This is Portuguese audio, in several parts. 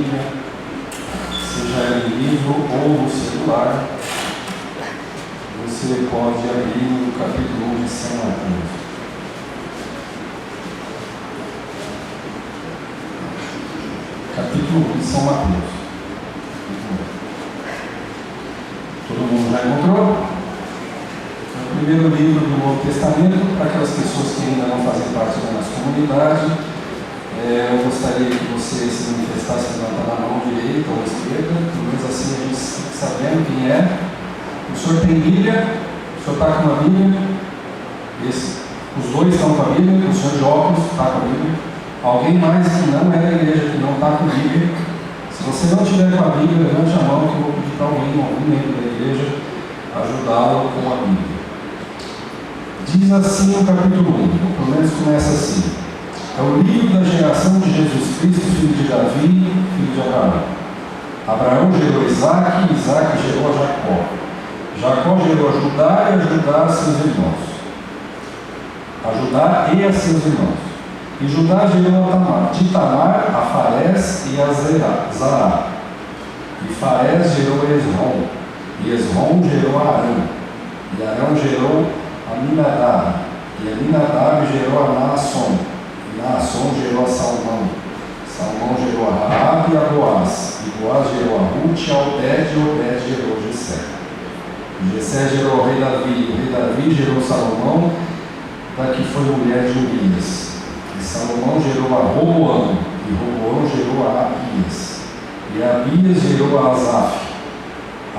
Bíblia, seja ela em livro ou no celular, você pode abrir no capítulo 1 de São Mateus. Capítulo 1 de São Mateus. Todo mundo já encontrou? É o primeiro livro do Novo Testamento, para aquelas pessoas que ainda não fazem parte da nossa comunidade. Eu gostaria que você se manifestasse levantando a mão direita ou esquerda, pelo menos assim a gente fica sabendo quem é. O senhor tem Bíblia? O senhor está com uma Bíblia? Os dois estão com a Bíblia, o senhor de óculos está com a Bíblia. Alguém mais que não é da igreja, que não está com a Bíblia? Se você não tiver com a Bíblia, levante a mão que eu vou pedir para algum membro da igreja ajudá-lo com a Bíblia. Diz assim o capítulo 1, ou pelo menos começa assim. É o livro da geração de Jesus Cristo, filho de Davi, filho de Abraão. Abraão gerou Isaac, e Isaac gerou Jacó. Jacó gerou a Judá e a Judá a seus irmãos. A Judá e a seus irmãos. E Judá gerou a Tamar, de Tamar a Farés e a Zará. E Farés gerou a Esrom. E Esrom gerou a Arão. E Arão gerou a Minadab. E a Minadab gerou a Naasson. Naasson gerou a Salmão. Salmão gerou a Raabe e a Boaz. E Boaz gerou a Ruth e a Obed, e Obed gerou a Jessé. Jessé gerou o rei Davi. E o rei Davi gerou Salomão, da que foi mulher de Urias. E Salomão gerou a Roboão. E Roboão gerou a Abias. E Abias gerou a Asaf.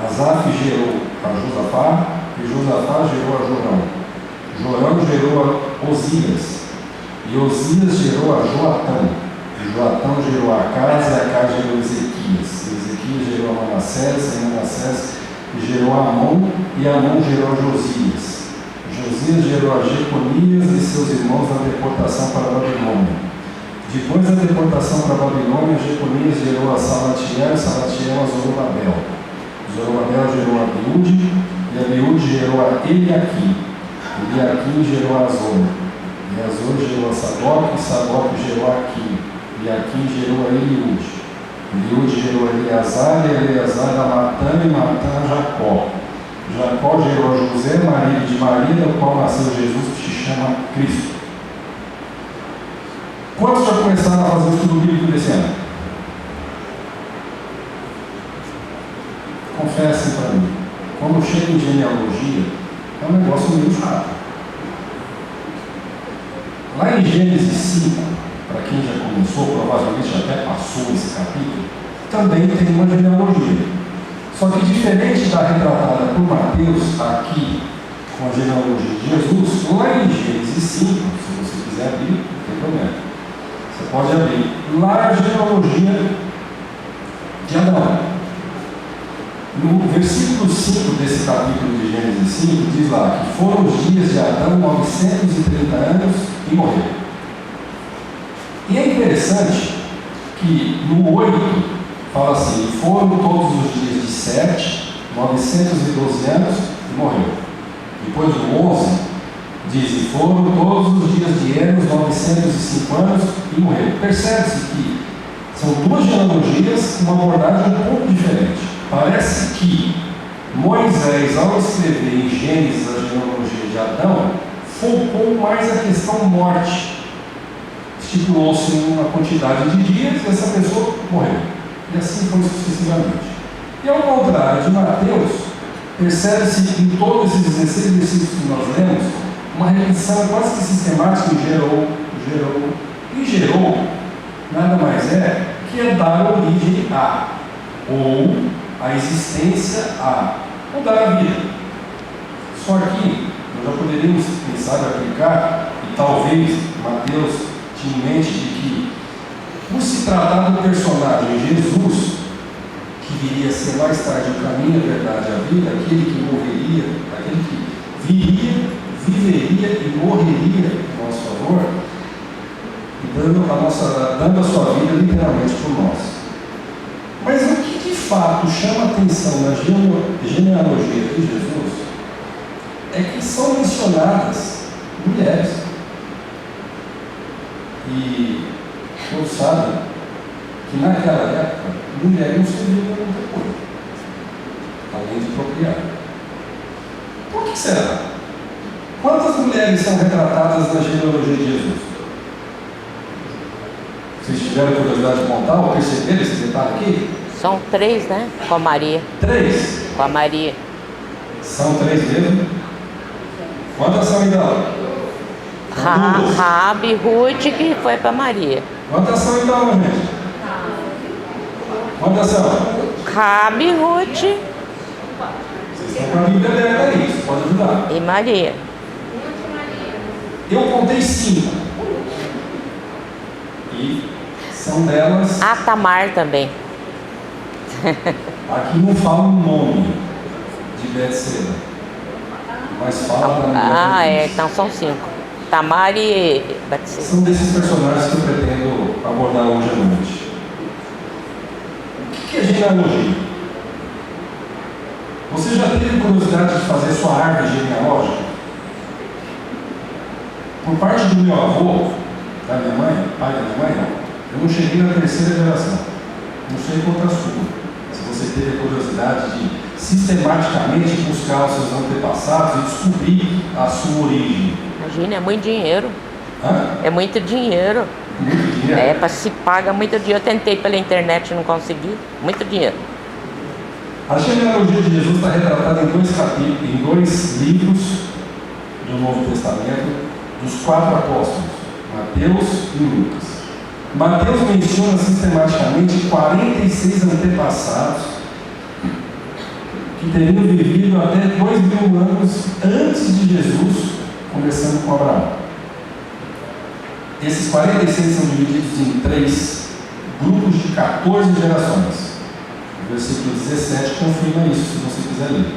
Asaf gerou a Josafá. E Josafá gerou a Jorão. Jorão gerou a Osias. E Osias gerou a Joatão. E Joatão gerou a Acaz, e Acaz gerou Ezequias. E Ezequias gerou a Manassés, e Manassés gerou a Amon, e Amon gerou a Josias. Josias gerou a Jeconias e seus irmãos na deportação para a Babilônia. Depois da deportação para a Babilônia, Jeconias gerou a Salatiel, e Salatiel a Zorobabel. Zorobabel gerou a Abiúde, e Abiúde gerou a Eliaquim. Eliaquim gerou a Azor. E Azor gerou a Sadoc, e Sadoc gerou a Aquim. E Aquim gerou a Eliúde. Eliúde gerou a Eleazar, e Eleazar a Matã, e Matã a Jacó. Jacó gerou a José, marido de Maria, do qual nasceu Jesus, que se chama Cristo. Quantos já começaram a fazer o estudo bíblico desse ano? Confessem para mim. Quando chega em genealogia, é um negócio meio chato. Lá em Gênesis 5, para quem já começou, provavelmente já até passou esse capítulo, também tem uma genealogia. Só que diferente da retratada por Mateus aqui, com a genealogia de Jesus, lá em Gênesis 5, se você quiser abrir, não tem problema. Você pode abrir. Lá é a genealogia de Adão. No versículo 5 desse capítulo de Gênesis 5, diz lá que foram os dias de Adão 930 anos e morreu. E é interessante que no 8 fala assim: foram todos os dias de Sete, 912 anos e morreu. Depois do 11 diz: foram todos os dias de Enos, 905 anos e morreu. Percebe-se que são duas genealogias com uma abordagem um pouco diferente. Parece que Moisés, ao escrever em Gênesis a genealogia de Adão, focou mais a questão morte. Estipulou-se uma quantidade de dias e essa pessoa morreu. E assim foi sucessivamente. E ao contrário de Mateus, percebe-se em todos esses 16 versículos que nós lemos, uma repetição quase que sistemática de gerou. E gerou nada mais é que é dar origem a, ou a existência a, ou dar a vida. Só que nós já poderíamos pensar em aplicar, e talvez Mateus tinha em mente de que, por se tratar do personagem Jesus, que viria a ser mais tarde o caminho, a verdade e a vida, aquele que morreria, aquele que viria, viveria e morreria em nosso favor, e dando a sua vida literalmente por nós. Mas o que de fato chama a atenção na genealogia de Jesus é que são mencionadas mulheres. E todos sabem que naquela época, mulher não servia para muita coisa, além de procriar. Por que será? Quantas mulheres são retratadas na genealogia de Jesus? Vocês tiveram curiosidade de contar ou perceber esse detalhe aqui? São 3, né? Com a Maria. 3? Com a Maria. São 3 mesmo? Quantas são então? Raabe, Ruth, que foi para Maria. Quantas são então, gente? Quantas são? Raabe, Ruth Vocês estão com a Bíblia aberta aí, isso pode ajudar. e Maria. Eu contei 5. E são delas. A Tamar também. Aqui não fala o nome de Betseba, mas fala da mulher. Então são 5. Tamar e Batseba. São desses personagens que eu pretendo abordar hoje à noite. O que é genealogia? Você já teve curiosidade de fazer sua árvore genealógica? Por parte do meu avô, da minha mãe, pai da minha mãe, não. Eu não cheguei na 3ª geração. Não sei quanto a sua. Se você teve a curiosidade de sistematicamente buscar os seus antepassados e descobrir a sua origem. Imagina, é muito dinheiro. Hã? É muito dinheiro. Muito dinheiro. Se paga muito dinheiro. Eu tentei pela internet e não consegui. Muito dinheiro. A genealogia de Jesus está retratada em 2 capítulos, em 2 livros do Novo Testamento, dos 4 apóstolos, Mateus e Lucas. Mateus menciona sistematicamente 46 antepassados que teriam vivido até 2000 anos antes de Jesus, começando com Abraão. Esses 46 são divididos em 3 grupos de 14 gerações. O versículo 17 confirma isso, se você quiser ler.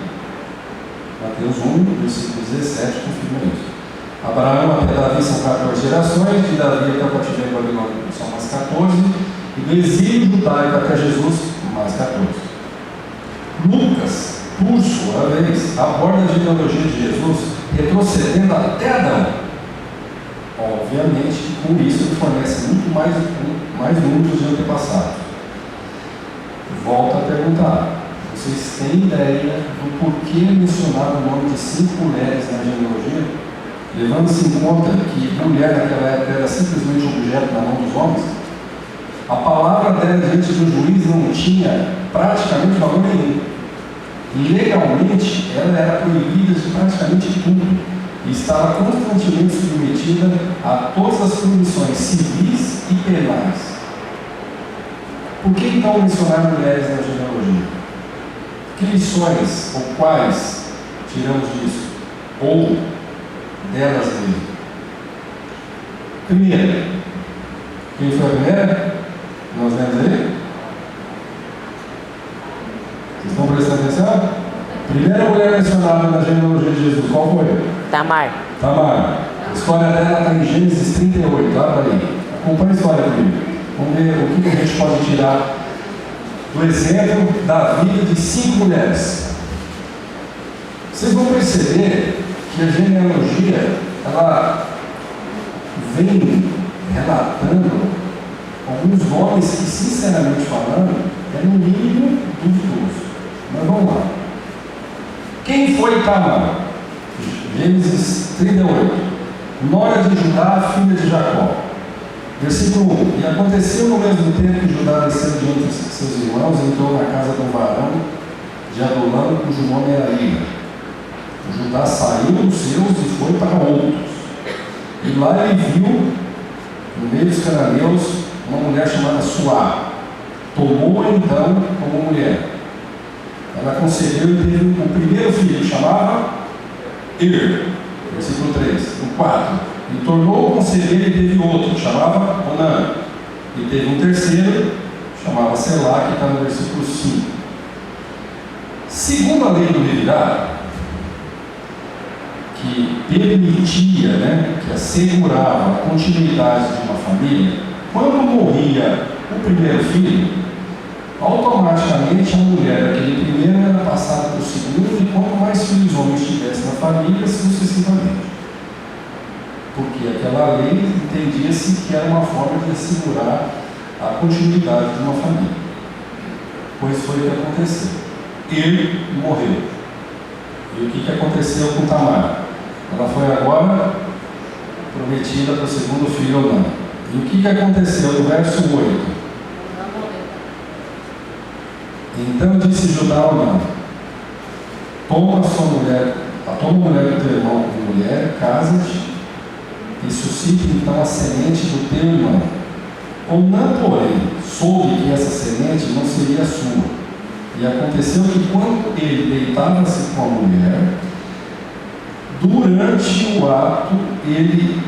Mateus 1, versículo 17 confirma isso. Abraão até Davi são 14 gerações, de Davi até o cativeiro babilônico são mais 14, e do exílio judaico até Jesus, mais 14. Lucas, por sua vez, aborda a genealogia de Jesus retrocedendo até Adão. Obviamente que com isso ele fornece muito mais números de antepassados. Volto a perguntar, vocês têm ideia do porquê mencionar o nome de 5 mulheres na genealogia? Levando-se em conta que mulher naquela época era simplesmente um objeto na mão dos homens, a palavra dela diante do juiz não tinha praticamente valor nenhum. Legalmente, ela era proibida de praticamente tudo e estava constantemente submetida a todas as punições civis e penais. Por que então mencionar mulheres na genealogia? Que lições ou quais tiramos disso? Ou delas mesmo? Primeira. Quem foi a primeira? Nós lemos aí? Vocês estão prestando atenção? Primeira mulher mencionada na genealogia de Jesus, qual foi? Tamar. Tamar. A história dela está em Gênesis 38, lá para aí. Acompanhe a história comigo. Vamos ver o que a gente pode tirar do exemplo da vida de 5 mulheres. Vocês vão perceber que a genealogia, ela vem relatando alguns nomes que, sinceramente falando, é no mínimo duvidoso. Mas vamos lá. Quem foi Tamar? Gênesis 38. Nora de Judá, filha de Jacó. Versículo 1. E aconteceu no mesmo tempo que Judá desceu diante de seus irmãos e entrou na casa do varão de Adulam, cujo nome era Ira. Judá saiu dos seus e foi para outros. E lá ele viu, no meio dos cananeus, uma mulher chamada Suá. Tomou-a então como mulher. Ela concebeu e teve o primeiro filho, chamava Ir. Versículo 3. O 4. E tornou a conceber e teve outro, chamava Onã. E teve um terceiro, chamava Selá, que está no versículo 5. Segundo a lei do Levirá, que permitia, que assegurava a continuidade de uma família, quando morria o primeiro filho, automaticamente a mulher daquele primeiro era passada para o segundo, e quanto mais filhos homens tivesse na família, sucessivamente. Porque aquela lei entendia-se que era uma forma de assegurar a continuidade de uma família. Pois foi o que aconteceu. Ele morreu. E o que aconteceu com Tamar? Ela foi agora prometida para o segundo filho Onã. E o que aconteceu no verso 8? Então disse Judá a Onã: toma a mulher do teu irmão como mulher, casa-te e suscite então a semente do teu irmão. Onã, porém, soube que essa semente não seria sua. E aconteceu que quando ele deitava-se com a mulher, durante o ato ele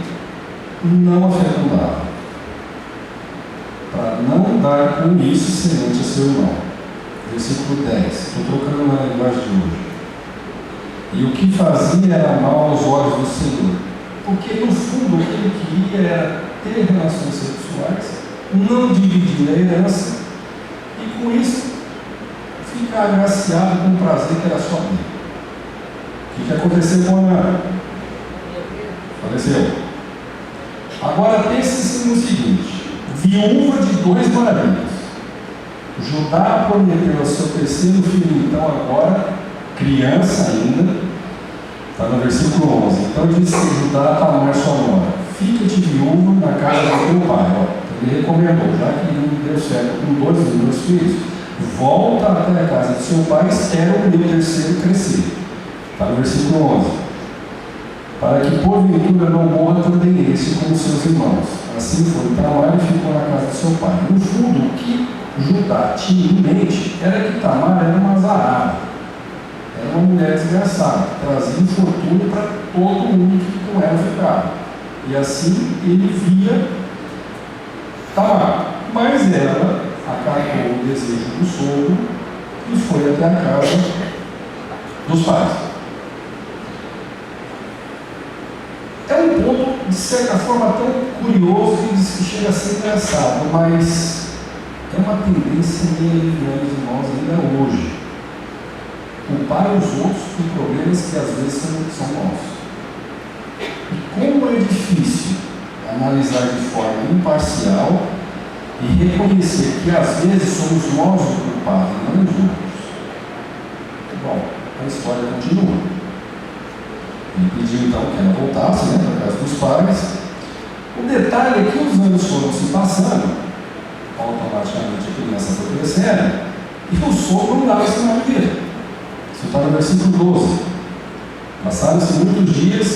não a fecundava, para não dar com isso semente a seu irmão. Versículo 10, estou trocando na linguagem de hoje. E o que fazia era mal aos olhos do Senhor, porque no fundo o que ele queria era ter relações sexuais, não dividir a herança e com isso ficar agraciado com o prazer que era só dele. O que aconteceu com Ana? Faleceu. Agora pense no seguinte: viúva de 2 maridos. Judá prometeu ao seu terceiro filho, então agora criança ainda, está no versículo 11. Então disse Judá a Tamar sua nora: fica-te viúva na casa do teu pai. Ele recomendou, já que não deu certo com 2 dos meus filhos, volta até a casa de seu pai e espera o meu terceiro crescer. Está no versículo 11. Para que porventura não morra também este como seus irmãos. Assim foi Tamar e ficou na casa de seu pai. No fundo, o que Judá tinha em mente era que Tamar era uma azarada, era uma mulher desgraçada, que trazia infortúnio para todo mundo que com ela ficava. E assim ele via Tamar. Mas ela acatou o desejo do sogro e foi até a casa dos pais. É um ponto, de certa forma, tão curioso que chega a ser engraçado, mas é uma tendência meio meus irmãos ainda hoje. Culpar os outros por problemas que às vezes são nossos. E como é difícil analisar de forma imparcial e reconhecer que às vezes somos nós os culpados e não os outros. Bom, a história continua. Ele pediu então que ela voltasse para a casa dos pais. O detalhe é que os anos foram se passando, automaticamente a criança foi crescendo, e o sogro não dava sinal de vida. Isso está no versículo 12. Passaram-se muitos dias,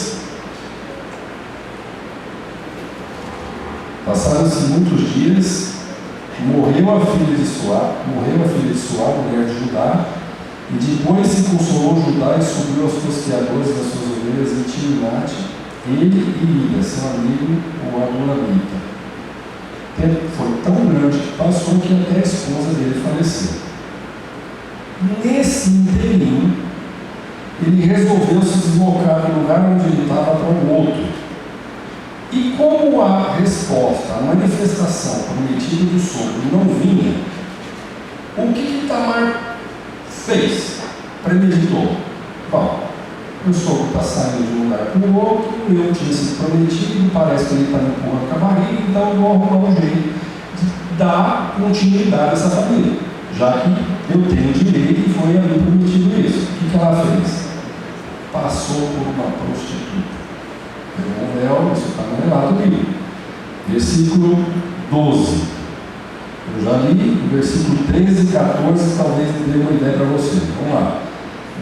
morreu a filha de Suá, mulher de Judá, e depois se consolou Judá e subiu aos tosqueadores das suas ovelhas em Timnate, ele e Ira, seu amigo, o Adulamita. O tempo foi tão grande que passou que até a esposa dele faleceu. Nesse inteirinho, ele resolveu se deslocar do lugar onde ele estava para o outro. E como a resposta, a manifestação prometida do sogro não vinha, o que Tamar fez? Premeditou. Bom, o sogro está saindo de um lugar para o outro, eu tinha sido prometido, parece que ele está me empurrando com a barriga, então eu vou arrumar um jeito de dar continuidade a essa família, já que eu tenho direito e foi a mim prometido isso. O que ela fez? Passou por uma prostituta. Pegou um véu, isso está no relato bíblico. Versículo 12. Eu já li o versículo 13 e 14, talvez me dê uma ideia para você. Vamos lá.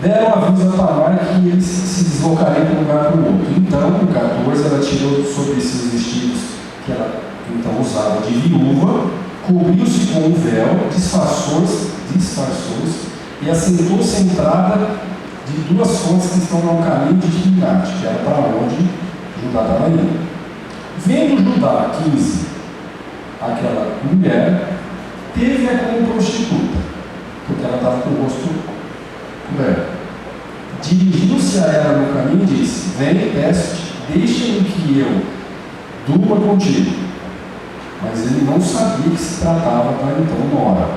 Deram aviso a Tamar que eles se deslocariam de um lugar para o outro. Então, no 14, ela tirou sobre si os vestidos que ela então usava de viúva, cobriu-se com um véu, disfarçou-se e assentou-se à entrada de 2 fontes que estão no caminho de Timnate, que era para onde Judá estava indo. Vendo Judá, 15, aquela mulher, teve-a como prostituta, porque ela estava com o rosto coberto. Dirigiu-se a ela no caminho e disse: vem, peço-te, deixa-me que eu durma contigo. Mas ele não sabia que se tratava da então nora.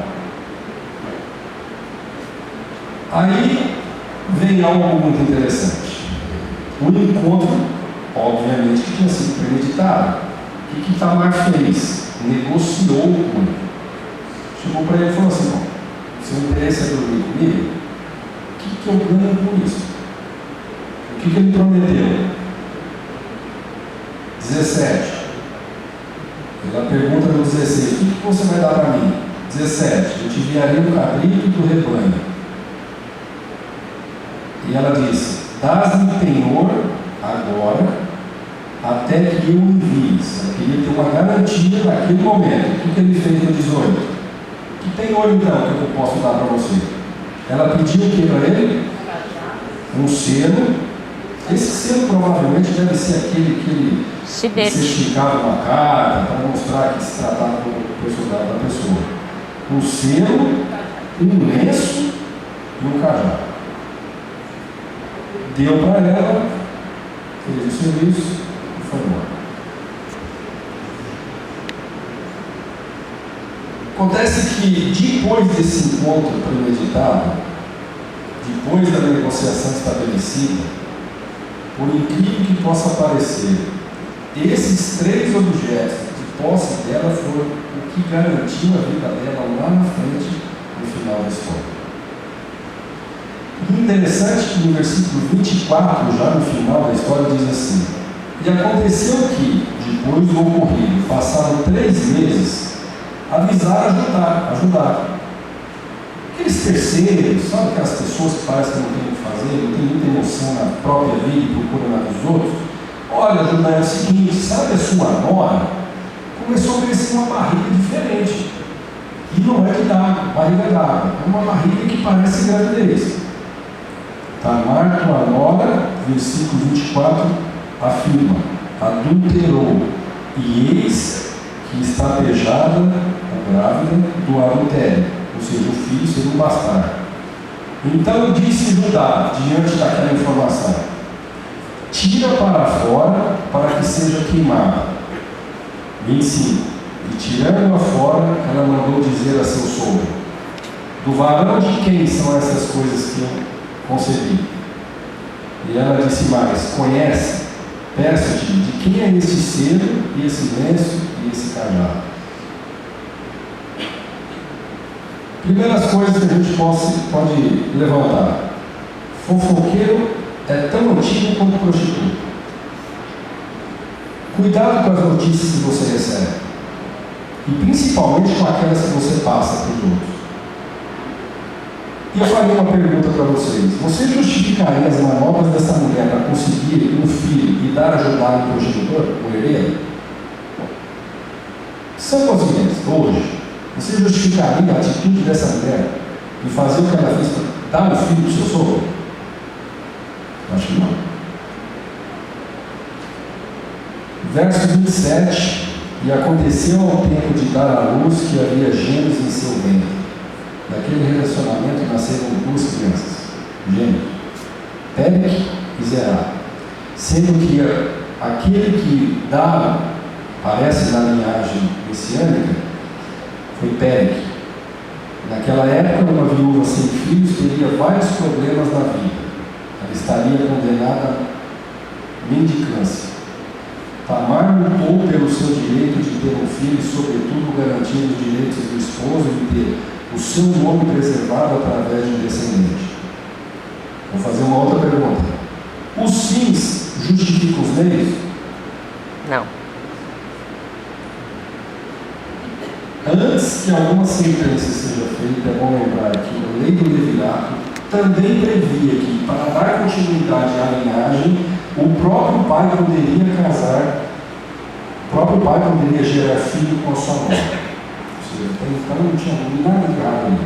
Aí vem algo muito interessante. O encontro, obviamente, que tinha sido premeditado. O que Tamar fez? negociou com ele. Chegou para ele e falou assim: bom, seu interesse é dormir comigo? O que eu ganho com isso? O que ele prometeu? 17. Ela pergunta no 16: o que você vai dar para mim? 17. Eu te enviarei um cabrito do rebanho. E ela disse: dás-me penhor agora, até que eu envies. Eu queria ter uma garantia naquele momento. O que ele fez no 18? Que penhor então que eu posso dar para você? Ela pediu o que para ele? Um selo. Esse selo provavelmente deve ser aquele que certificava uma carta para mostrar que se tratava do personagem da pessoa. Um selo, um lenço e um cajado. Deu para ela, fez o serviço e foi embora. Acontece que depois desse encontro premeditado, depois da negociação estabelecida, por incrível que possa parecer, esses 3 objetos de posse dela foram o que garantiu a vida dela lá na frente, no final da história. E interessante que no versículo 24, já no final da história, diz assim: e aconteceu que, depois do ocorrido, passaram 3 meses, avisaram ajudar. Aqueles terceiros, sabe aquelas pessoas que parecem que não têm o que fazer, não têm muita emoção na própria vida e procuram na dos outros? Olha, ajudar é o seguinte: sabe a sua nora? Começou a crescer uma barriga diferente. E não é de dar barriga d'água, é uma barriga que parece gravidez. Tamar, tua nora, versículo 24, afirma: adulterou, e eis que está pejada, ou grávida, do adultério, ou seja, o filho seria um bastardo. Então disse Judá, diante daquela informação: tira para fora, para que seja queimada. 25. E tirando-a fora, ela mandou dizer a seu sogro: do varão de quem são essas coisas que eu concebi? E ela disse mais: conhece, peço-te, de quem é esse selo, e esse lenço, e esse cajado? Primeiras coisas que a gente pode levantar: fofoqueiro é tão antigo quanto prostituta. Cuidado com as notícias que você recebe, e principalmente com aquelas que você passa para os outros. E eu farei uma pergunta para vocês: você justificaria as manobras dessa mulher para conseguir um filho e dar ajudar no progenitor, o herdeiro? São conscientes, hoje, você justificaria a atitude dessa mulher de fazer o que ela fez para dar um filho para o seu sogro? Acho que não. Verso 27: e aconteceu ao tempo de dar à luz que havia gêmeos em seu ventre. Daquele relacionamento nasceram 2 crianças, gêmeos, Pérec e Zerá. Sendo que aquele que dá, aparece na linhagem messiânica, foi Pérec. Naquela época, uma viúva sem filhos teria vários problemas na vida. Ela estaria condenada à mendicância. Tamar lutou pelo seu direito de ter um filho, sobretudo garantindo os direitos do esposo de ter o seu nome preservado através de um descendente. Vou fazer uma outra pergunta: os fins justificam os meios? Não. Antes que alguma sentença seja feita, é bom lembrar que a lei do levirato também previa que, para dar continuidade à linhagem, o próprio pai poderia casar, o próprio pai poderia gerar filho com a sua mãe. Ou seja, então não tinha nada de errado ali.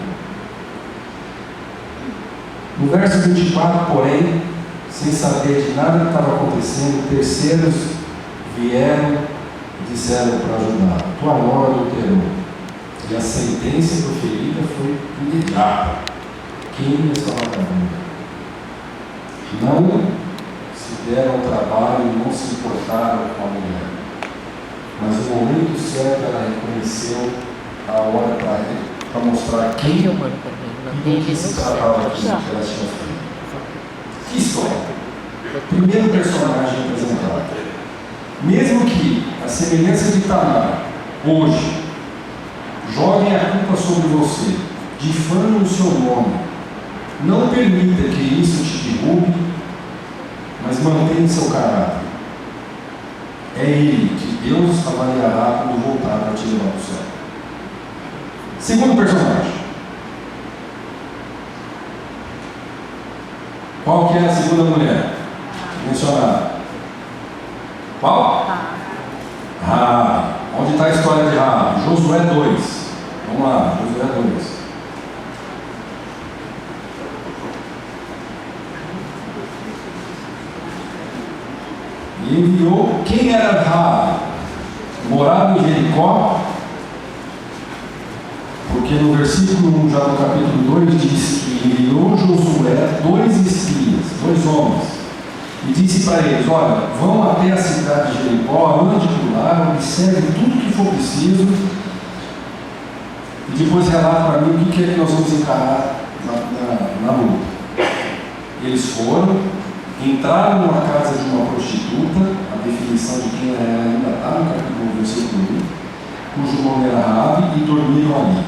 No verso 24, porém, sem saber de nada que estava acontecendo, terceiros vieram e disseram para Judá: tua nora adulterou. E a sentença proferida foi imediata: queime essa vagabunda. Não se deram ao trabalho e não se importaram com a mulher. Mas no momento certo ela reconheceu a hora para mostrar quem e do que se tratava aqui que ela tinha feito. Que história! Primeiro personagem apresentado. Mesmo que a semelhança de Tamar, hoje, joguem a culpa sobre você, difamem o seu nome. Não permita que isso te derrube, mas mantenha seu caráter. É Ele que Deus avaliará quando voltar para te levar para o céu. Segundo personagem. Qual que é a segunda mulher mencionada? Qual? Raabe. Onde está a história de Raabe? Josué 2. Vamos lá, Josué 2. E enviou, quem era Raabe? Morava em Jericó, porque no versículo 1, já no capítulo 2, diz que enviou Josué 2 espias, 2 homens, e disse para eles: olha, vão até a cidade de Jericó, ande por lá, observe tudo que for preciso, e depois relata para mim o que é que nós vamos encarar na luta. Eles foram, entraram numa casa de uma prostituta, a definição de quem era ela ainda está no capítulo 1, versículo 1, cujo nome era Raabe, e dormiram ali.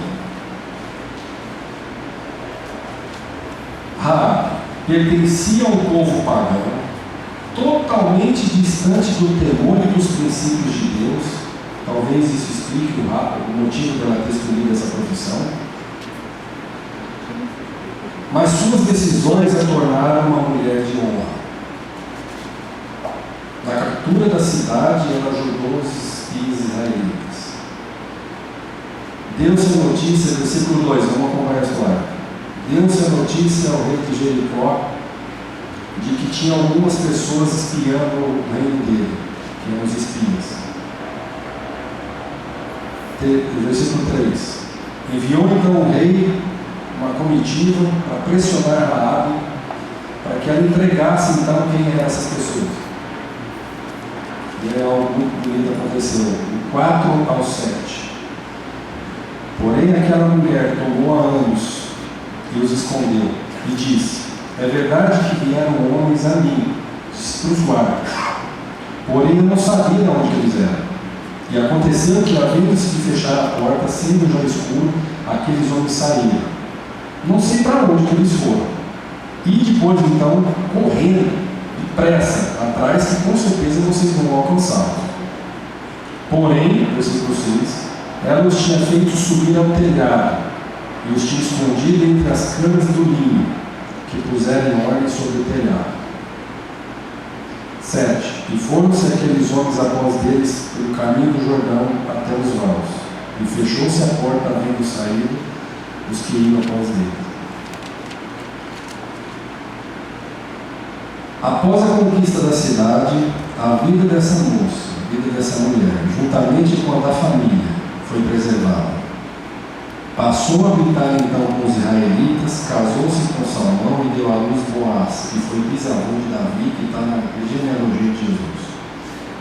Raabe pertencia a um povo pagão, totalmente distante do temor e dos princípios de Deus. Talvez isso explique o motivo dela ter escolhido essa profissão. Mas suas decisões a tornaram uma mulher de honra. Na captura da cidade, ela ajudou os espias israelitas. Deu-se a notícia, versículo 2, vamos acompanhar a história. Deu-se a notícia ao rei de Jericó de que tinha algumas pessoas espiando o reino dele, que eram os espias. Versículo 3. Enviou então o rei uma comitiva para pressionar Raabe, para que ela entregasse então quem eram essas pessoas. E aí algo muito bonito aconteceu, do 4 ao 7. Porém aquela mulher tomou a ambos e os escondeu, e disse: é verdade que vieram homens a mim, para os guardas, porém eu não sabia de onde eles eram. E aconteceu que, havendo-se de fechar a porta, sendo já escuro, aqueles homens saíram. Não sei para onde que eles foram. E depois, então, correndo, depressa, atrás, que com certeza vocês vão alcançá-los. Porém, versículo 6, ela os tinha feito subir ao telhado, e os tinha escondido entre as camas do linho, que puseram em ordem sobre o telhado. 7. E foram-se aqueles homens após deles pelo caminho do Jordão até os valos, e fechou-se a porta, havendo saído os que iam após deles. Após a conquista da cidade, a vida dessa moça, a vida dessa mulher, juntamente com a da família, foi preservada. Passou a habitar então com os israelitas, casou-se com Salmão e deu à luz Boaz, que foi bisavô de Davi, que está na genealogia de Jesus.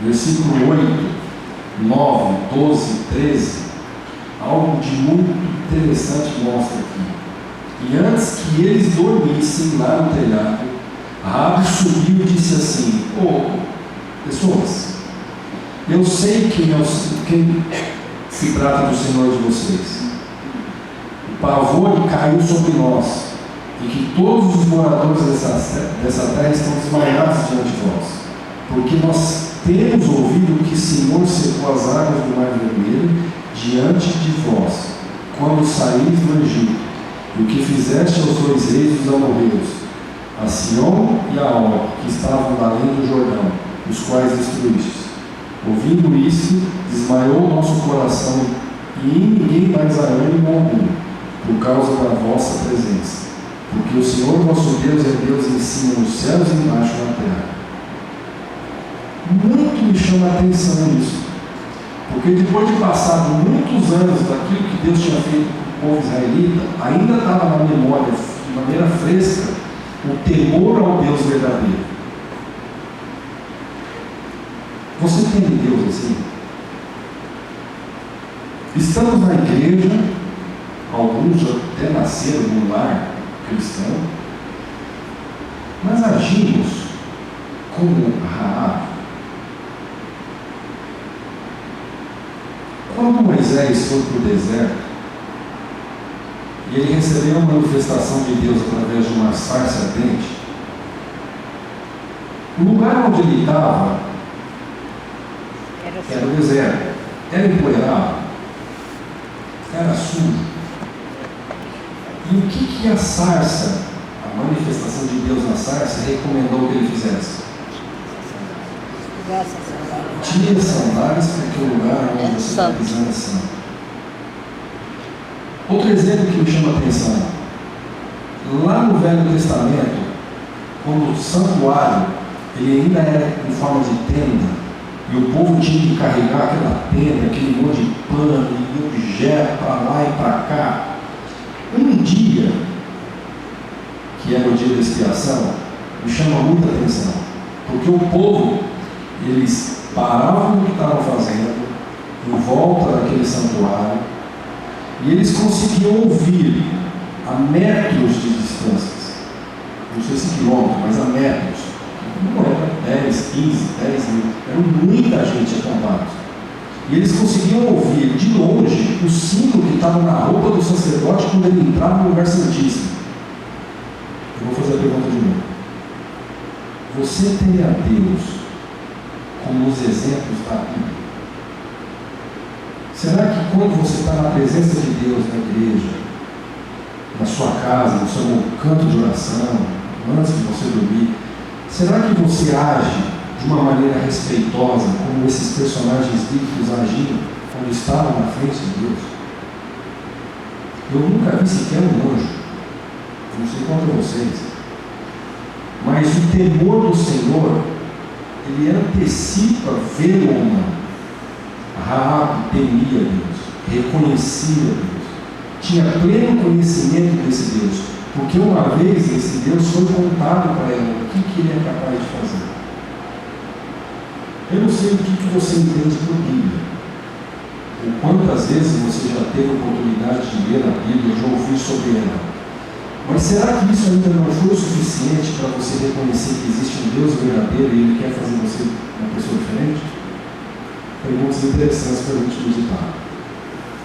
Versículo 8, 9, 12, 13, algo de muito interessante mostra aqui. E antes que eles dormissem lá no telhado, Raabe subiu e disse assim: pessoas, eu sei quem se trata do Senhor de vocês. O pavor caiu sobre nós, e que todos os moradores dessa terra estão desmaiados diante de vós, porque nós temos ouvido que o Senhor secou as águas do Mar Vermelho diante de vós, quando saíis do Egito, e o que fizeste aos 2 reis dos amorreus, a Sion e a Og, que estavam além do Jordão, os quais destruístes. Ouvindo isso, desmaiou o nosso coração, e em ninguém mais há ânimo algum, por causa da vossa presença. Porque o Senhor vosso Deus é Deus em cima nos céus e embaixo na terra. Muito me chama a atenção isso. Porque depois de passado muitos anos daquilo que Deus tinha feito com o povo israelita, ainda estava na memória, de maneira fresca, o temor ao Deus verdadeiro. Você tem Deus assim? Estamos na igreja, alguns até nasceram no lar cristão, mas agimos como Raabe. Quando Moisés foi para o deserto e ele recebeu uma manifestação de Deus através de uma sarça ardente, o lugar onde ele estava era o deserto, era empoeirado, era sujo. E o que a sarça, a manifestação de Deus na sarça, recomendou que ele fizesse? Tire as sandálias, porque o lugar onde você está pisando é santo. Outro exemplo que me chama a atenção: lá no Velho Testamento, quando o santuário ele ainda era em forma de tenda, e o povo tinha que carregar aquela tenda, aquele monte de pano e objeto para lá e para cá. Um dia, que era o dia da expiação, me chama muita atenção, porque o povo, eles paravam o que estavam fazendo em volta daquele santuário e eles conseguiam ouvir a metros de distâncias, não sei se quilômetros, mas a metros, não era 10, 15, 10 mil, era muita gente acampada. E eles conseguiam ouvir de longe o símbolo que estava na roupa do sacerdote quando ele entrava no lugar santíssimo. Eu vou fazer a pergunta de novo. Você tem a Deus como os exemplos da Bíblia? Será que quando você está na presença de Deus na igreja, na sua casa, no seu canto de oração, antes de você dormir, será que você age de uma maneira respeitosa, como esses personagens bíblicos agiram quando estavam na frente de Deus? Eu nunca vi sequer um anjo, não sei quanto a vocês, mas o temor do Senhor, ele antecipa ver ou não. Raabe temia Deus, reconhecia Deus, tinha pleno conhecimento desse Deus, porque uma vez esse Deus foi contado para ela o que ele é capaz de fazer. Eu não sei o que você entende por Bíblia, ou quantas vezes você já teve a oportunidade de ler a Bíblia, de ouvir sobre ela, mas será que isso ainda não foi o suficiente para você reconhecer que existe um Deus verdadeiro e Ele quer fazer você uma pessoa diferente? Perguntas interessantes para a gente meditar.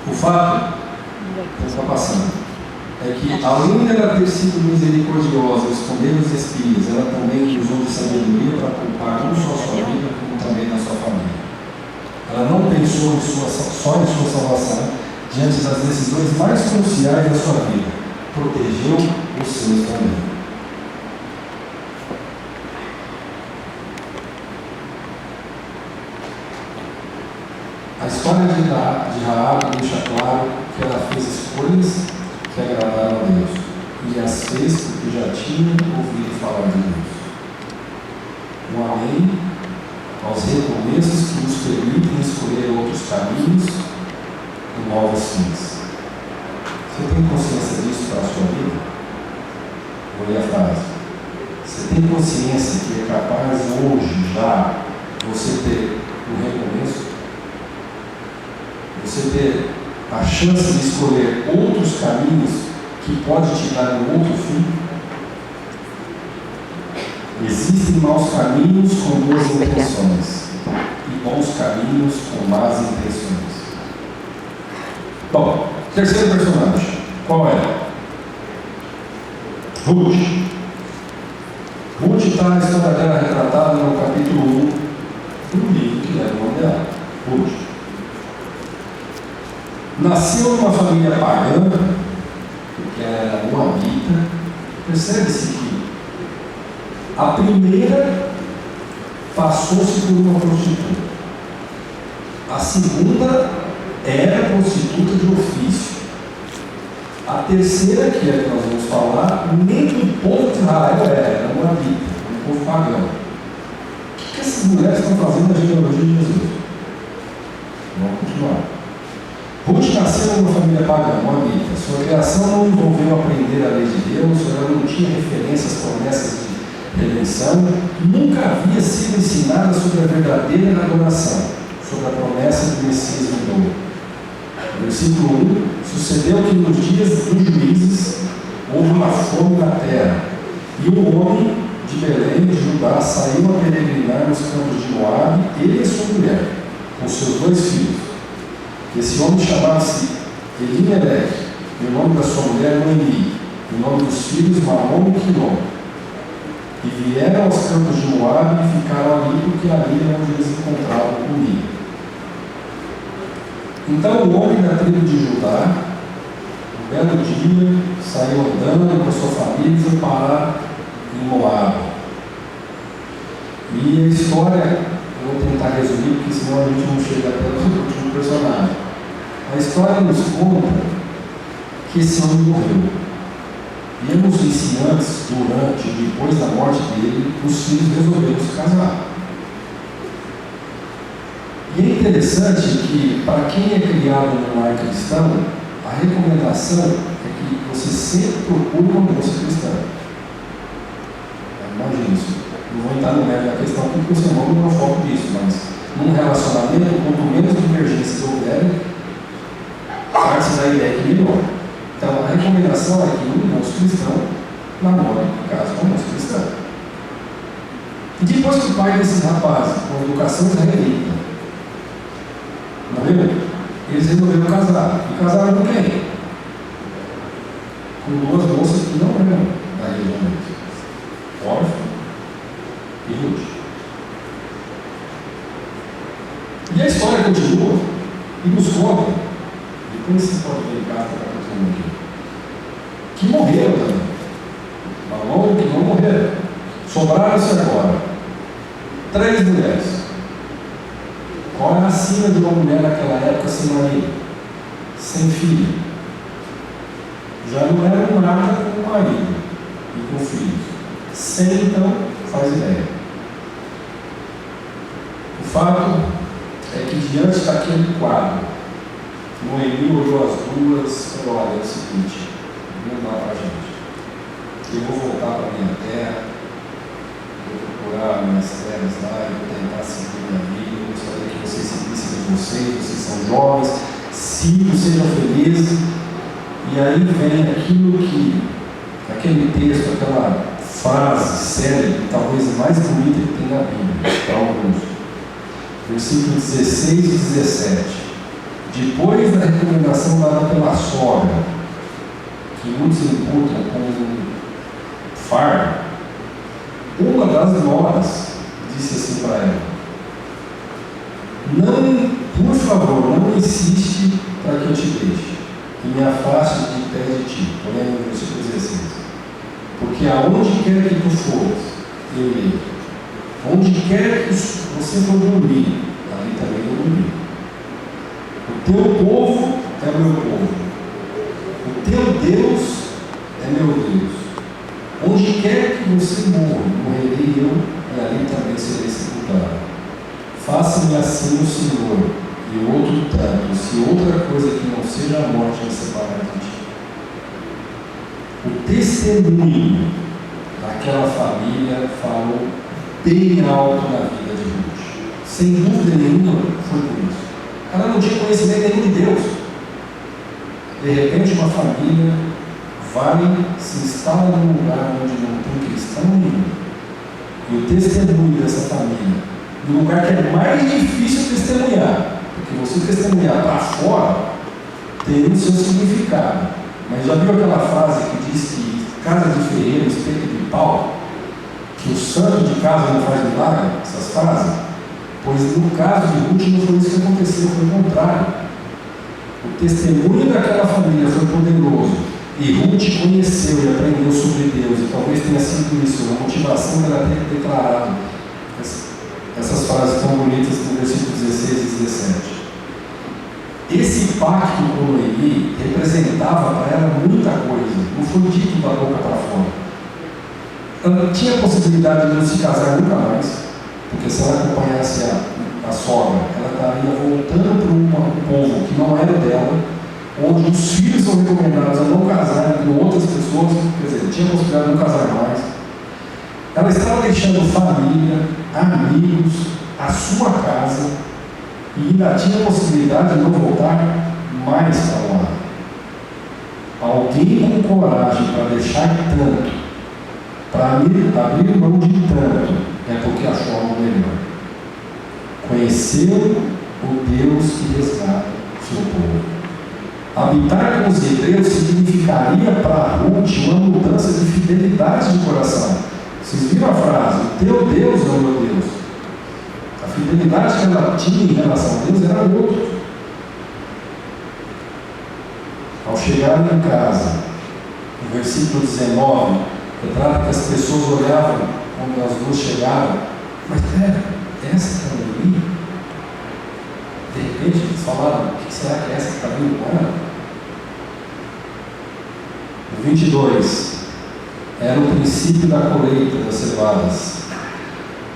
O fato, está passando, é que além dela ter sido misericordiosa, esconder os espias, ela também usou de sabedoria para poupar não só a sua vida, como também na sua família. Ela não pensou só em sua salvação diante das decisões mais cruciais da sua vida. Protegeu os seus também. A história de Raabe deixa claro que ela fez escolhas que agradaram a Deus e as fez porque já tinham ouvido falar de Deus. Um amém aos recomeços que nos permitem escolher outros caminhos e novos fins. Você tem consciência disso para a sua vida? Vou ler a frase. Você tem consciência que é capaz hoje já você ter um recomeço? Você ter a chance de escolher outros caminhos que pode te dar um outro fim? Existem maus caminhos com boas intenções e bons caminhos com más intenções. Bom, terceiro personagem, qual é? Ruth. Ruth está na história dela retratada no capítulo 1 do livro que leva o nome dela, Ruth. Nasceu numa família pagã, que era moabita. Percebe-se que a primeira passou-se por uma prostituta. A segunda era prostituta de ofício. A terceira, que é que nós vamos falar, nem do povo de Israel era moabita, um povo pagão. O que essas mulheres estão fazendo na genealogia de Jesus? Vamos continuar. Ruth nasceu numa família pagã, moabita. Sua criação não envolveu aprender a lei de Deus, ela não tinha referência às promessas de redenção, nunca havia sido ensinada sobre a verdadeira adoração, sobre a promessa do Messias vindouro. Versículo 1: sucedeu que nos dias dos juízes houve uma fome na terra, e um homem de Belém, de Judá, saiu a peregrinar nos campos de Moabe, ele e sua mulher, com seus 2 filhos. Esse homem chamava-se Elimeleque, e o nome da sua mulher Noemi, e o nome dos filhos Mamon e Quilom. E vieram aos campos de Moabe e ficaram ali, porque ali era onde eles encontravam comida. Então o homem da tribo de Judá, um belo dia, saiu andando com a sua família e foi parar em Moabe. E a história, eu vou tentar resumir, porque senão a gente não chega até o último personagem. A história nos conta que esse homem morreu. E ambos os ensinantes, durante e depois da morte dele, os filhos resolveram se casar. E é interessante que, para quem é criado no lar cristão, a recomendação é que você sempre procure uma moça cristã. Imagina isso. Não vou entrar no mérito da questão porque o seu nome não é o foco disso, mas num relacionamento, quanto menos divergências houverem, parte-se da ideia que melhor. Então, a recomendação é que um moço cristão namore e case com um moço cristão. E depois que o pai desses rapazes, com educação israelita, morreu, eles resolveram casar. E casaram com quem? Com duas moças que não eram da região deles. Órfã e Ruth. E a história continua e nos conta, depois você pode ver em casa, aqui, que morreram também. Mamon que não morreram. Sobraram-se agora 3 mulheres. Qual é a sina de uma mulher naquela época sem marido? Sem filho. Já não era nada com o marido e com filhos. Sem, então, faz ideia. O fato é que diante daquele quadro, Noemi olhou as duas e falou: olha, é o seguinte, não dá para a gente. Eu vou voltar para a minha terra, vou procurar minhas terras lá, eu vou tentar seguir minha vida, eu gostaria que vocês seguissem de vocês são jovens, sigam, sejam felizes. E aí vem aquilo que, aquele texto, aquela frase célebre, talvez mais bonita que tem na Bíblia, para alguns. Versículos 16 e 17. Depois da recomendação dada pela sogra, que muitos imputam como fardo, uma das noras disse assim para ela: não, por favor, não insiste para que eu te deixe e me afaste de pé de ti. Porém, no versículo 16: porque aonde quer que tu fores, eu irei. Onde quer que você for dormir, ali também eu dormir. O teu povo é meu povo, o teu Deus é meu Deus. Onde quer que você morra, morrerei eu, e ali também serei sepultado. Faça-me assim o Senhor, e o outro tanto, se outra coisa que não seja a morte me separar de ti. O testemunho daquela família falou bem alto na vida de Ruth. Sem dúvida nenhuma, foi por isso. Ela não tinha conhecimento nenhum de Deus. De repente, uma família vai se instala num lugar onde não tem cristão nenhum. E o testemunho dessa família, no lugar que é mais difícil testemunhar, porque você testemunhar para fora tem o seu significado. Mas já viu aquela frase que diz que casa de ferreiro, espeto de pau, que o santo de casa não faz milagre? Essas frases? Pois no caso de Ruth não foi isso que aconteceu, foi o contrário. O testemunho daquela família foi poderoso e Ruth conheceu e aprendeu sobre Deus, e talvez tenha sido isso, a motivação dela ter declarado essas frases tão bonitas no versículo 16 e 17. Esse pacto com Noemi representava para ela muita coisa, não foi dito da boca para fora. Ela tinha a possibilidade de não se casar nunca mais, porque se ela acompanhasse a sogra, ela estaria voltando para um povo que não era dela, onde os filhos são recomendados a não casarem com outras pessoas, quer dizer, tinha a possibilidade de não casar mais. Ela estava deixando família, amigos, a sua casa, e ainda tinha a possibilidade de não voltar mais para lá. Alguém com coragem para deixar tanto, para abrir mão de tanto, é porque achou algo melhor. Conheceu o Deus que resgata seu povo. Habitar com os hebreus significaria para Ruth uma mudança de fidelidade de coração. Vocês viram a frase? O teu Deus é o meu Deus. A fidelidade que ela tinha em relação a Deus era outro. Ao chegarem em casa, no versículo 19, retrata que as pessoas olhavam quando as duas chegaram. Mas pera, essa que é a Noemi? De repente eles falaram: o que será que é essa que está vindo com ela? No 22, era o princípio da colheita das cevadas.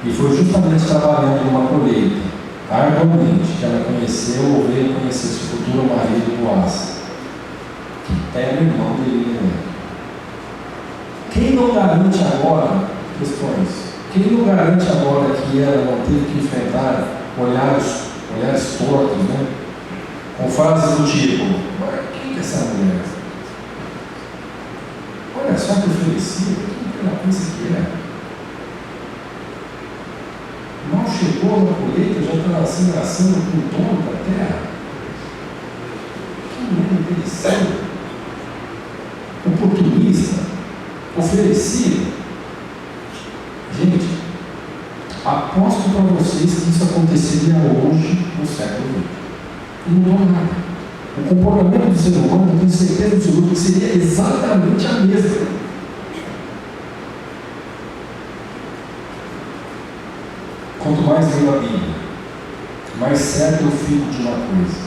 E foi justamente trabalhando numa colheita, arduamente, que ela conheceu ou veio conhecer seu futuro marido Boaz, que era o irmão de Elimelec. Quem não garante agora questões? Quem não garante agora que ela não teve que enfrentar olhares tortos, né? Com frases do tipo: quem é essa mulher? Olha só que oferecida, quem que ela pensa que é? Mal chegou na colheita, já estava se engraçando com o dono da terra. Que mulher interessante, oportunista, oferecida. Gente, aposto para vocês que isso aconteceria hoje no século XX. E não mudou nada. O comportamento do ser humano, eu tenho certeza absoluta que seria exatamente a mesma. Quanto mais leio a Bíblia, mais certo eu fico de uma coisa.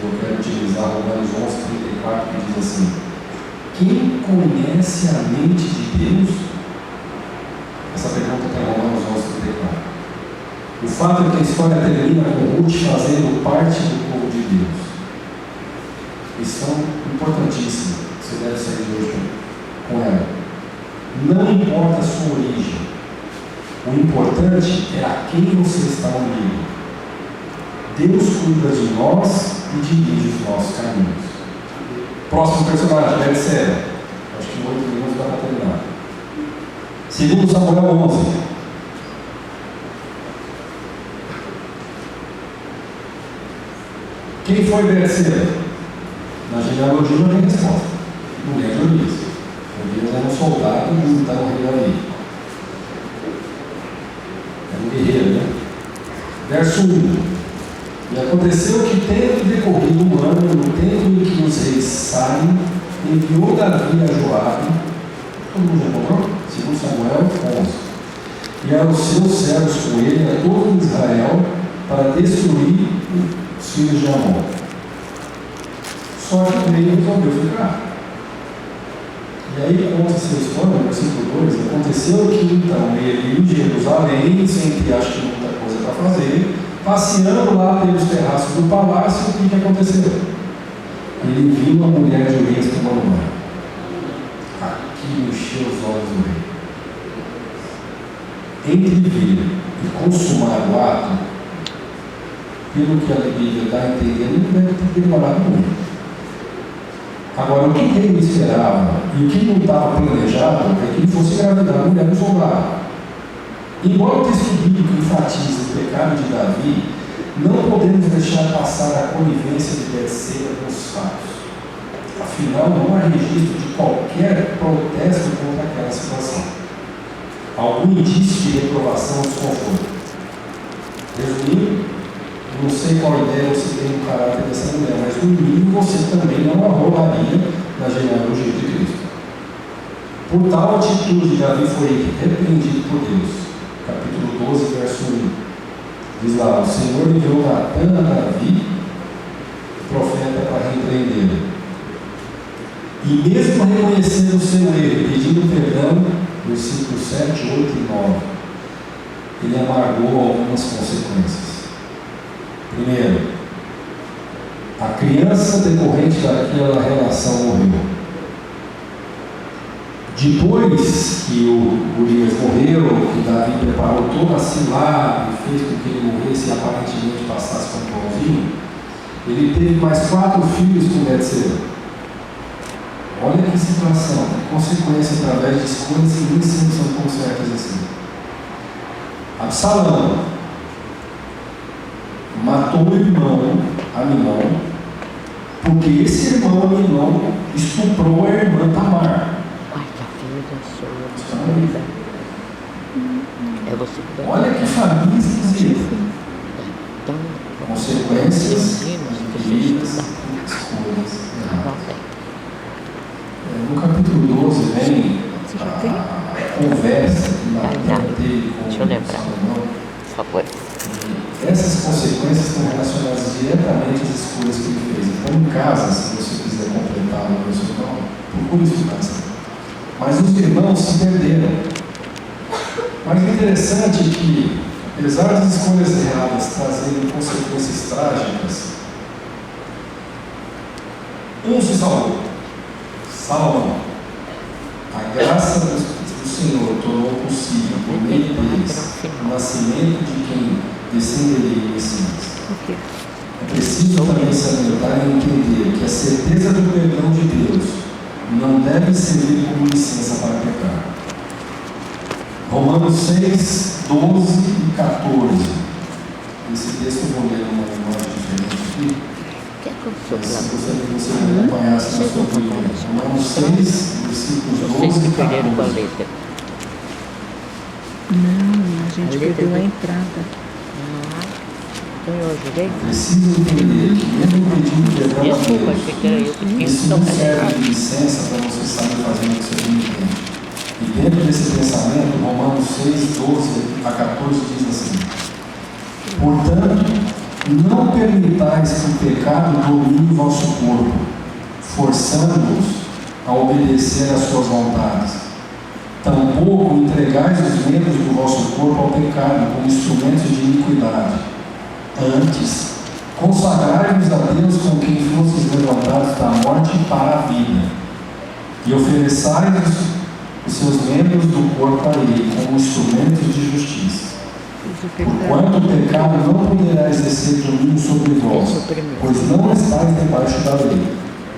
Eu quero utilizar Romanos 11:34, que diz assim: quem conhece a mente de Deus? Essa pergunta está em Romanos 11:34. O fato é que a história termina com Ruth fazendo parte do povo de Deus. Lição importantíssima. Você deve sair de hoje com ela. Não importa a sua origem. O importante é a quem você está unido. Deus cuida de nós e dirige os nossos caminhos. Próximo personagem, Betseba. Acho que em 8 minutos dá para terminar. 2 Samuel 11. Quem foi Betseba? Na genealogia não tem resposta. Mulher de Urias. Urias era um soldado e então o rei Davi. Era um guerreiro, né? Verso 1. E aconteceu que, tendo decorrido um ano, no tempo em que os reis saem, enviou Davi a Joabe. Todo mundo já encontrou? 2 Samuel 11. E aos seus servos com ele, a todo Israel, para destruir os filhos de Amon. Só que o rei resolveu ficar. E aí conta-se a história, no versículo 2, aconteceu que então ele em Jerusalém, sem ter acho que muita coisa para fazer, passeando lá pelos terraços do palácio, o que aconteceu? Ele viu a mulher de Urias tomando banho. Aquilo encheu os olhos do rei. Entre vir e consumar o ato, pelo que a Bíblia dá a entender, ele deve ter demorado muito. Agora, o que ele esperava e o que não estava planejado é que ele fosse engravidar a mulher do soldado. Embora o texto bíblico enfatize o pecado de Davi, não podemos deixar passar a conivência de Betseba com os fatos. Afinal, não há registro de qualquer protesto contra aquela situação. Algum indício de reprovação ou desconforto. Resumindo, não sei qual ideia você tem do caráter dessa mulher, mas no mínimo você também não arrogaria na genealogia de Cristo. Por tal atitude, Davi foi repreendido por Deus. Capítulo 12, verso 1. Diz lá: o Senhor enviou Natan a Davi, o profeta, para repreendê-lo. E mesmo reconhecendo o seu erro e pedindo perdão, versículos 7, 8 e 9, ele amargou algumas consequências. Primeiro, a criança decorrente daquela relação morreu. Depois que o Urias morreu, que Davi preparou toda a cilada e fez com que ele morresse e aparentemente passasse como bonzinho, ele teve mais 4 filhos com Betseba. Olha que situação, que consequência através de escolhas que nem sempre são tão certas assim. Absalão matou o irmão Aminon porque esse irmão não estuprou a irmã Tamar. Ai, que a filha da sua. É você que vai. Olha que família esquisita. Então, Consequências imagina se vidas, você escolhas não erradas. tem. No capítulo 12 vem a conversa que Natan teve com Deixa eu lembrar. Salomão. Por favor. Essas consequências estão relacionadas diretamente às escolhas que ele fez. Então, em casa, se você quiser completar o seu irmão, procure estudar. Mas os irmãos se perderam. Mas o interessante é que, apesar das escolhas erradas trazerem consequências trágicas, um se salvou. Salomão. A graça do Senhor tornou possível, por meio deles, o nascimento de quem descenderia o Messias. É preciso também salientar e entender que a certeza do perdão de Deus não deve servir como licença para pecar. Romanos 6, 12 e 14. Esse texto eu vou ler numa linguagem diferente aqui. Quer que eu Mas gostaria que você acompanhasse na sua Bíblia. Romanos 6, versículos Vocês 12 que e perderam com a 14. letra. Não, a gente A letra perdeu a do- entrada. Então eu ajudei? Preciso entender que mesmo pedindo perdão a Desculpa, Deus, achei que era eu que tinha que isso não tocar serve errado. de licença para você sair fazendo o que você bem entende. E dentro desse pensamento, Romanos 6, 12 a 14 diz assim: portanto, não permitais que o pecado domine o vosso corpo, forçando-os a obedecer às suas vontades. Tampouco entregais os membros do vosso corpo ao pecado como instrumentos de iniquidade. Antes, consagrai-vos a Deus com quem fostes levantados da morte para a vida, e ofereçai-vos os seus membros do corpo a Ele como instrumentos de justiça. Porquanto o pecado não poderá exercer domínio sobre vós, pois não estáis debaixo da lei,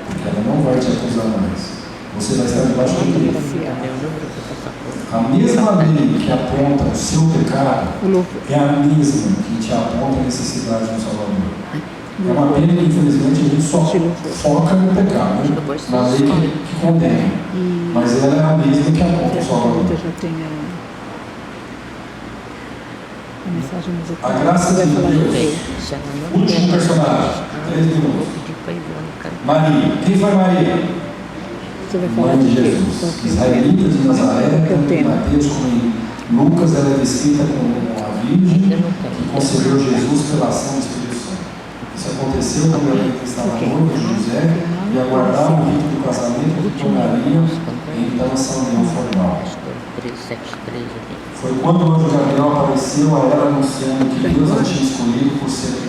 porque ela não vai te acusar mais. Você vai estar debaixo da lei. Meu número do passaporte. A mesma lei que aponta o seu pecado é a mesma que te aponta a necessidade do Salvador. É uma pena que, infelizmente, a gente só foca no pecado, né? Na lei que condena. Mas ela é a mesma que aponta o Salvador. Eu já tenho a mensagem musical. A graça Você vai de falar Deus. depois. Se ela não Último quer, personagem, 3 eu vou minutos. pedir para Ivone cantar. Maria. Quem foi Maria? Você vai falar Mãe de de quê? Jesus. Israelita de Nazaré, Qual que é o tanto em tema? Mateus como em Lucas, ela é descrita como a virgem que concebeu Jesus pela ação do Espírito Santo. Isso aconteceu quando ela estava noiva de José e aguardava o rito do casamento que tornaria então essa união formal. 373 aqui. Foi quando o anjo Gabriel apareceu a ela anunciando que Deus a tinha escolhido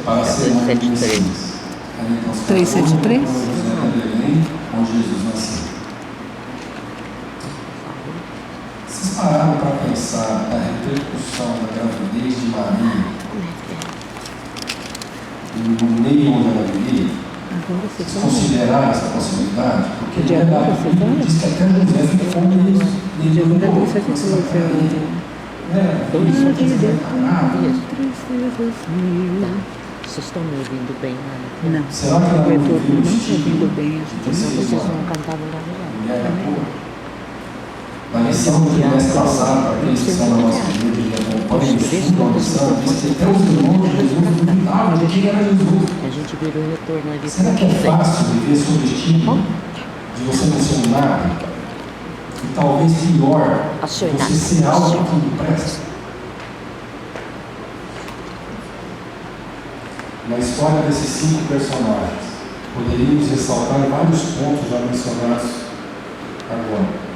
para ser mãe do Messias. Aí, então, se 373? casou com José de Belém, onde Jesus nasceu. Vocês pararam para pensar na repercussão da gravidez de Maria no meio onde ela vivia? Agora você Vocês fala. consideraram essa possibilidade? Porque De agora você fala? diz que até José ficou meio De agora é 373. Dois dias. Ah, Vocês estão me ouvindo bem lá? Não. será que ela Eu não estou viu o não estou vestido ouvindo bem. de Vocês terceiro não ano? cantavam lá não. Mulher da cor? Na lição do trimestre passado, para aqueles que são da nossa igreja e acompanham, estudam a lição, diz que até os irmãos de Jesus duvidavam de quem era Jesus. A gente virou retorno ali. Será que é fácil viver sob o estigma de você não ser nada? E talvez pior, você ser algo que não presta? Na história desses 5 personagens, poderíamos ressaltar vários pontos já mencionados agora.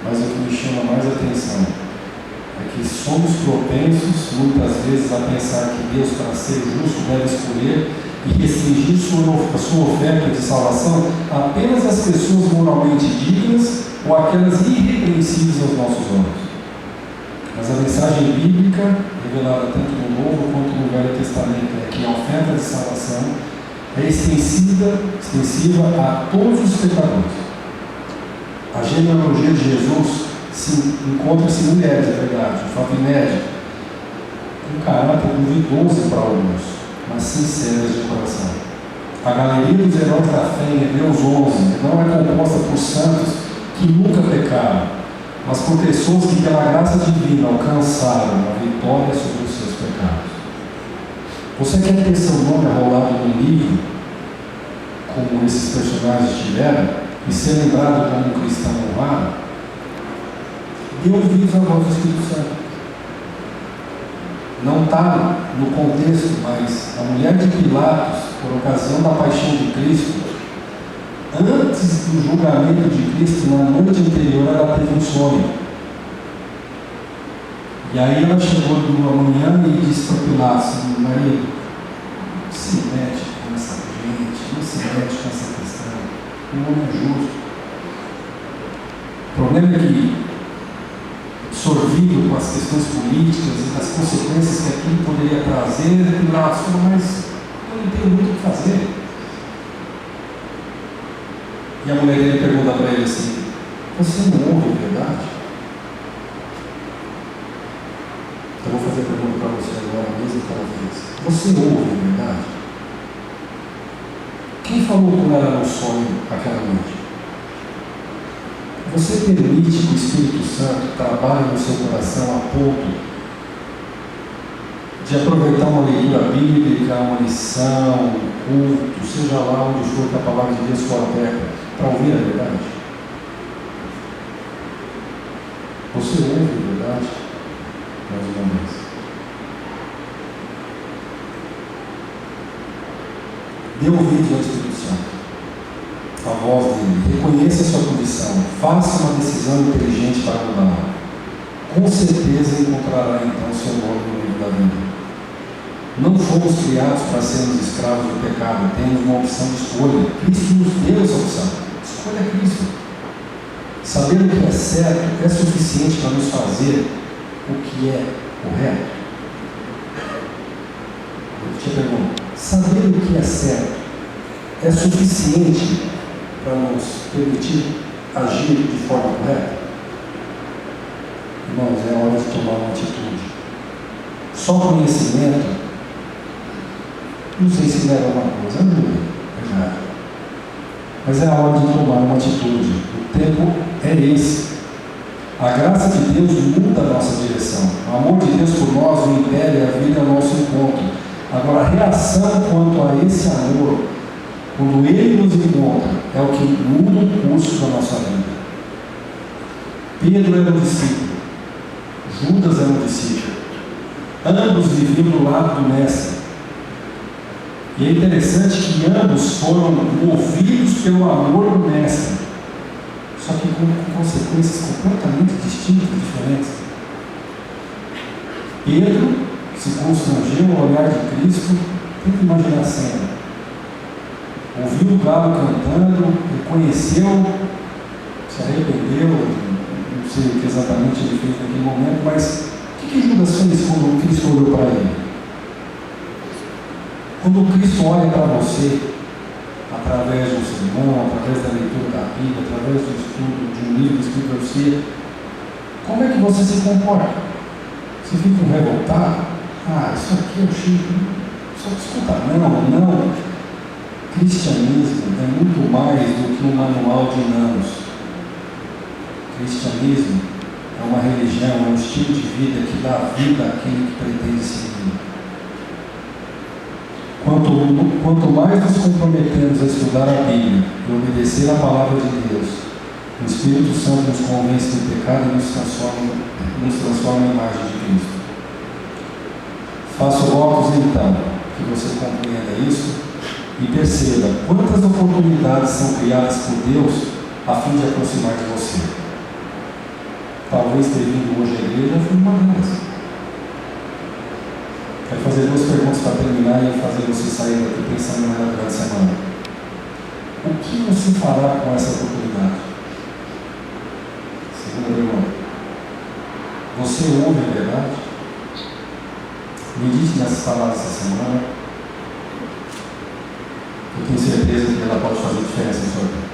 Mas o que me chama mais atenção é que somos propensos, muitas vezes, a pensar que Deus, para ser justo, deve escolher e restringir a sua oferta de salvação apenas às pessoas moralmente dignas ou aquelas irrepreensíveis aos nossos olhos. Mas a mensagem bíblica, revelada tanto no Novo quanto no Velho Testamento, é que a oferta de salvação é extensiva a todos os pecadores. A genealogia de Jesus encontra-se mulheres, é verdade, de fato inédito, com caráter duvidoso para alguns, mas sinceras de coração. A galeria dos heróis da fé em Hebreus 11 não é composta por santos que nunca pecaram, mas por pessoas que pela graça divina alcançaram a vitória sobre os seus pecados. Você quer ter seu nome arrolado num livro, como esses personagens tiveram, e ser lembrado como um cristão honrado? Dê ouvidos à voz do Espírito Santo. Não está no contexto, mas a mulher de Pilatos, por ocasião da paixão de Cristo, antes do julgamento de Cristo, na noite anterior, ela teve um sonho. E aí ela chegou numa manhã e disse para Pilatos: marido, não se mete com essa gente, não se mete com essa questão, o homem é justo. O problema é que, absorvido com as questões políticas e das consequências que aquilo poderia trazer, Pilatos falou: mas eu não tenho muito o que fazer. E a mulher dele pergunta para ele assim: você não ouve a verdade? Eu vou fazer a pergunta para você agora, mesmo que ela fez. Você ouve a verdade? Quem falou com ela no sonho aquela noite? Você permite que o Espírito Santo trabalhe no seu coração a ponto de aproveitar uma leitura bíblica, uma lição, um culto, seja lá onde for que a palavra de Deus for aberta, para ouvir a verdade? Você ouve a verdade? Mais uma vez. Dê ouvido ao Espírito Santo, a voz dele. Reconheça a sua condição. Faça uma decisão inteligente para mudar. Com certeza encontrará então seu nome no livro da vida. Não fomos criados para sermos escravos do pecado. Temos uma opção de escolha. Cristo nos deu essa opção. Escolha Cristo. Saber o que é certo é suficiente para nos fazer o que é correto. Eu te pergunto: saber o que é certo é suficiente para nos permitir agir de forma correta? Irmãos, é hora de tomar uma atitude. Só conhecimento nos ensina alguma coisa, não é verdade. Mas é a hora de tomar uma atitude. O tempo é esse. A graça de Deus muda a nossa direção. O amor de Deus por nós o impele a vir ao nosso encontro. Agora, a reação quanto a esse amor, quando Ele nos encontra, é o que muda o curso da nossa vida. Pedro era um discípulo, Judas era um discípulo. Ambos viviam do lado do Mestre. E é interessante que ambos foram movidos pelo amor do Mestre, só que com consequências completamente distintas e diferentes. Pedro se constrangeu ao olhar de Cristo. Tenta imaginar a cena. Ouviu o galo cantando, reconheceu, se arrependeu, não sei o que exatamente ele fez naquele momento, mas o que Judas fez quando Cristo olhou para ele? Quando Cristo olha para você, através do sermão, através da leitura da Bíblia, através do estudo de um livro escrito por você, como é que você se comporta? Você fica revoltado? Isso aqui eu achei. Só escuta, não. Cristianismo é muito mais do que um manual de nanos. Cristianismo é uma religião, é um estilo de vida que dá vida àquele que pretende seguir. Quanto mais nos comprometemos a estudar a Bíblia e obedecer a palavra de Deus, o Espírito Santo nos convence do pecado e nos transforma em imagem de Cristo. Faço votos então que você compreenda isso e perceba quantas oportunidades são criadas por Deus a fim de aproximar de você. Talvez ter vindo hoje à igreja foi uma delas. Quero fazer duas perguntas para terminar e fazer você sair daqui pensando nela durante a semana. O que você fará com essa oportunidade? Segunda pergunta. Você ouve a verdade? Medite nessas palavras essa semana. Eu tenho certeza que ela pode fazer diferença na sua vida.